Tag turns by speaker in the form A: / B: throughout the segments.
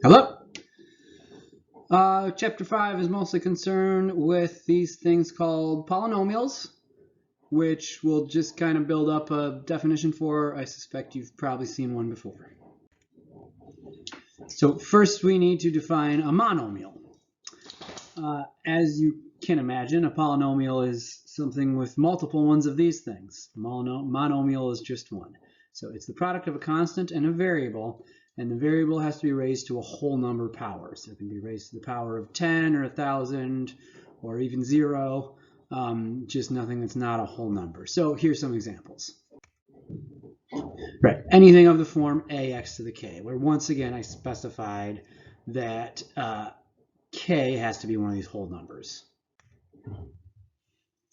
A: Hello. Chapter 5 is mostly concerned with these things called polynomials, which we'll just kind of build up a definition for. I suspect you've probably seen one before. So first we need to define a monomial. As you can imagine, a polynomial is something with multiple ones of these things. Monomial is just one. So it's the product of a constant and a variable, and the variable has to be raised to a whole number power. So it can be raised to the power of 10 or 1,000 or even 0, just nothing that's not a whole number. So here's some examples. Right, anything of the form ax to the k, where once again I specified that k has to be one of these whole numbers.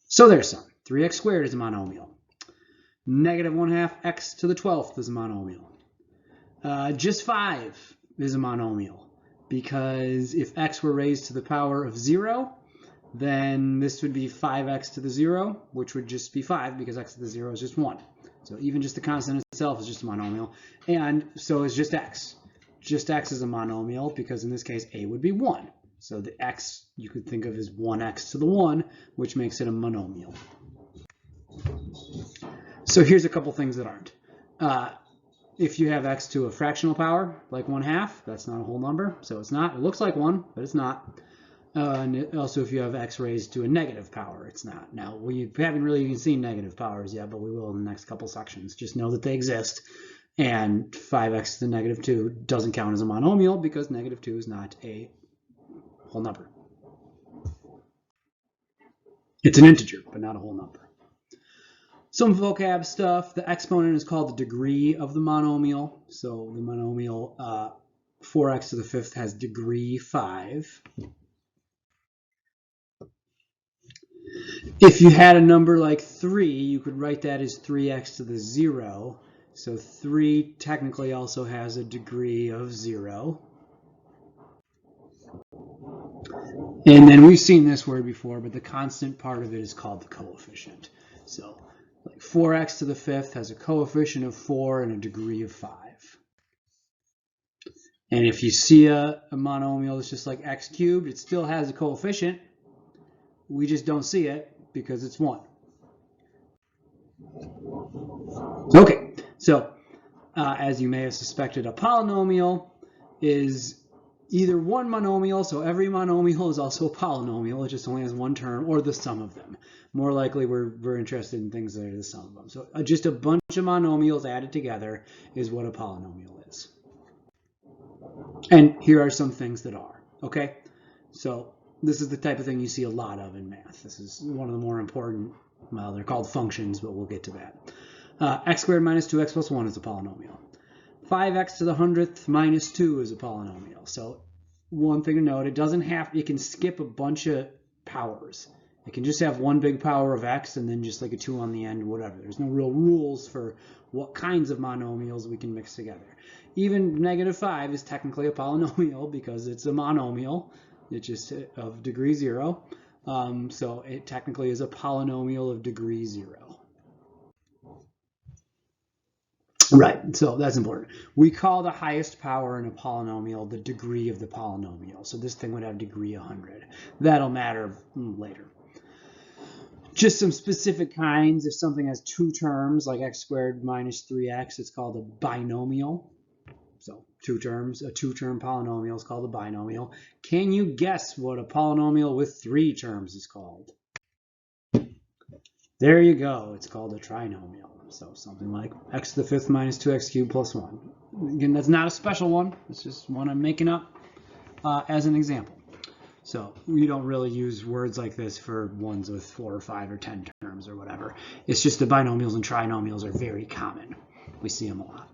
A: So there's some. 3x squared is a monomial. Negative 1/2 x to the 12th is a monomial. Just 5 is a monomial, because if x were raised to the power of 0, then this would be 5x to the 0, which would just be 5 because x to the 0 is just 1. So even just the constant itself is just a monomial, and so is just x. Just x is a monomial because in this case a would be 1. So the x you could think of as 1x to the 1, which makes it a monomial. So here's a couple things that aren't. If you have x to a fractional power, like 1/2, that's not a whole number, so it's not. It looks like 1, but it's not. And also if you have x raised to a negative power, it's not. Now, we haven't really even seen negative powers yet, but we will in the next couple sections. Just know that they exist, and 5x to the negative 2 doesn't count as a monomial because negative 2 is not a whole number. It's an integer, but not a whole number. Some vocab stuff. The exponent is called the degree of the monomial. So the monomial 4x to the 5th has degree 5. If you had a number like 3, you could write that as 3x to the 0. So 3 technically also has a degree of 0. And then we've seen this word before, but the constant part of it is called the coefficient. So like 4x to the 5th has a coefficient of 4 and a degree of 5. And if you see a monomial that's just like x cubed, it still has a coefficient. We just don't see it because it's 1. Okay, so as you may have suspected, a polynomial is either one monomial, so every monomial is also a polynomial, it just only has one term, or the sum of them. More likely we're interested in things that are the sum of them. So just a bunch of monomials added together is what a polynomial is. And here are some things that are, okay? So this is the type of thing you see a lot of in math. This is one of the more important, well, they're called functions, but we'll get to that. X squared minus 2x plus 1 is a polynomial. 5x to the 100th minus 2 is a polynomial. So one thing to note, it can skip a bunch of powers. It can just have one big power of x and then just like a 2 on the end, whatever. There's no real rules for what kinds of monomials we can mix together. Even negative 5 is technically a polynomial because it's a monomial. It's just of degree 0. So it technically is a polynomial of degree 0. Right, so that's important. We call the highest power in a polynomial the degree of the polynomial. So this thing would have degree 100. That'll matter later. Just some specific kinds. If something has 2 terms, like x squared minus 3x, it's called a binomial. So 2 terms, a 2-term polynomial is called a binomial. Can you guess what a polynomial with 3 terms is called? There you go. It's called a trinomial. So something like x to the 5th minus 2x cubed plus 1. Again, that's not a special one. It's just one I'm making up as an example. So we don't really use words like this for ones with 4 or 5 or 10 terms or whatever. It's just that binomials and trinomials are very common. We see them a lot.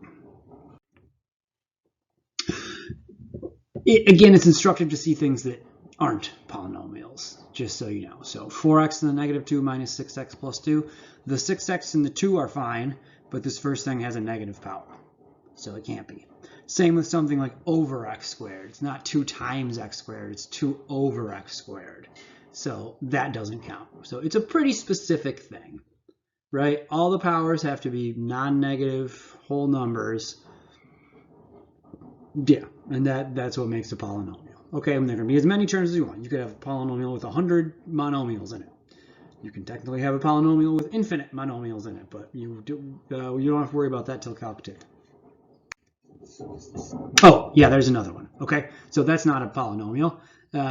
A: Again, it's instructive to see things that aren't polynomials, just so you know. So 4x to the negative 2 minus 6x plus 2. The 6x and the 2 are fine, but this first thing has a negative power, so it can't be. Same with something like over x squared. It's not 2 times x squared, it's 2 over x squared. So that doesn't count. So it's a pretty specific thing, right? All the powers have to be non-negative whole numbers. Yeah, and that's what makes a polynomial. Okay, and there can be as many terms as you want. You could have a polynomial with 100 monomials in it. You can technically have a polynomial with infinite monomials in it, but you don't have to worry about that till calc 2. Oh, yeah, there's another one. Okay, so that's not a polynomial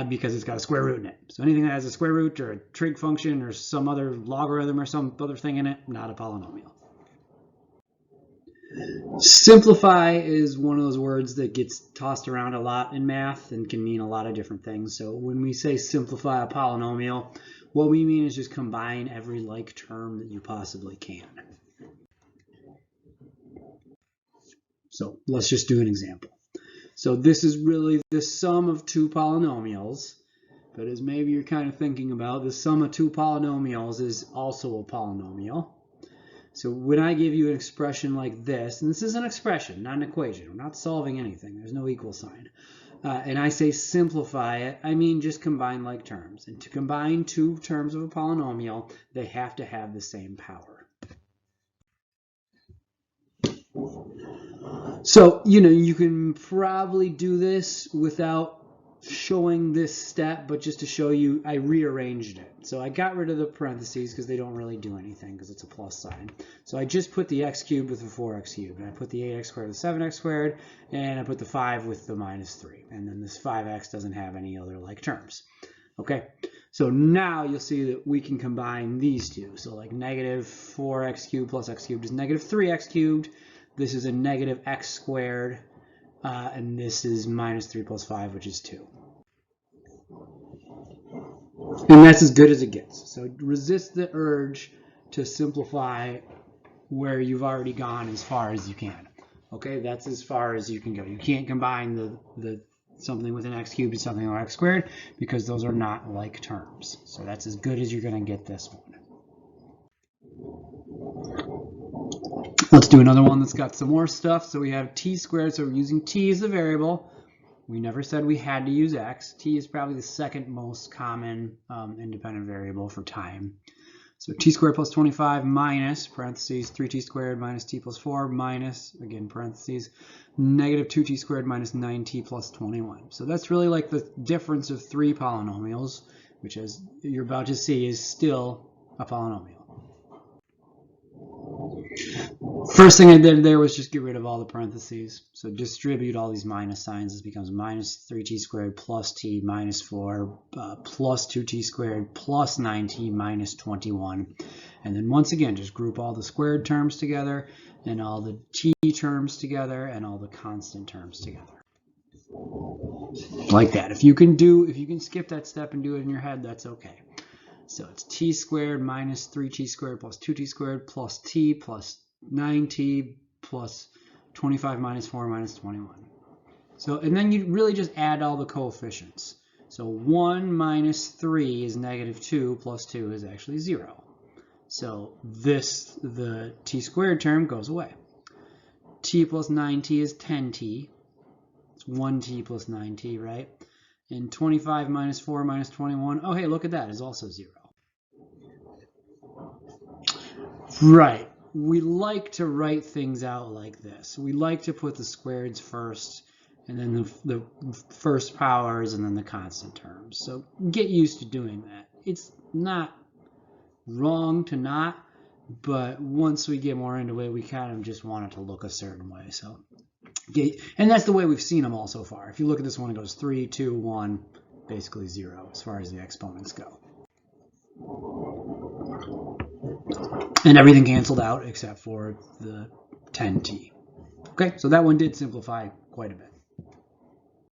A: because it's got a square root in it. So anything that has a square root or a trig function or some other logarithm or some other thing in it, not a polynomial. Simplify is one of those words that gets tossed around a lot in math and can mean a lot of different things. So when we say simplify a polynomial, what we mean is just combine every like term that you possibly can. So let's just do an example. So this is really the sum of two polynomials, but as maybe you're kind of thinking about, the sum of two polynomials is also a polynomial. So when I give you an expression like this, and this is an expression, not an equation, we're not solving anything, there's no equal sign, and I say simplify it, I mean just combine like terms. And to combine two terms of a polynomial, they have to have the same power. So, you can probably do this without showing this step, but just to show you, I rearranged it. So I got rid of the parentheses because they don't really do anything because it's a plus sign. So I just put the x cubed with the 4x cubed, and I put the 8x squared with the 7x squared, and I put the 5 with the minus 3. And then this 5x doesn't have any other like terms. Okay, so now you'll see that we can combine these two. So like negative 4x cubed plus x cubed is negative 3x cubed. This is a negative x squared, and this is minus 3 plus 5, which is 2. And that's as good as it gets. So resist the urge to simplify where you've already gone as far as you can. Okay, that's as far as you can go. You can't combine the something with an x cubed and something with x squared because those are not like terms. So that's as good as you're going to get this one. Let's do another one that's got some more stuff. So we have t squared, so we're using t as a variable. We never said we had to use x. T is probably the second most common independent variable for time. So t squared plus 25 minus, parentheses, 3t squared minus t plus 4 minus, again, parentheses, negative 2t squared minus 9t plus 21. So that's really like the difference of three polynomials, which, as you're about to see, is still a polynomial. First thing I did there was just get rid of all the parentheses. So distribute all these minus signs. This becomes minus 3t squared plus t minus 4 plus 2t squared plus 9t minus 21. And then once again, just group all the squared terms together and all the t terms together and all the constant terms together. Like that. If you can skip that step and do it in your head, that's okay. So it's t squared minus 3t squared plus 2t squared plus t plus 9t plus 25 minus 4 minus 21. So, and then you really just add all the coefficients. So 1 minus 3 is negative 2 plus 2 is actually 0. So the t squared term goes away. T plus 9t is 10t. It's 1t plus 9t, right? And 25 minus 4 minus 21, oh hey, look at that, is also 0. Right. We like to write things out like this. We like to put the squareds first, and then the first powers, and then the constant terms. So get used to doing that. It's not wrong to not, but once we get more into it, we kind of just want it to look a certain way. So, and that's the way we've seen them all so far. If you look at this one, it goes 3, 2, 1, basically 0 as far as the exponents go. And everything canceled out except for the 10t. Okay, so that one did simplify quite a bit.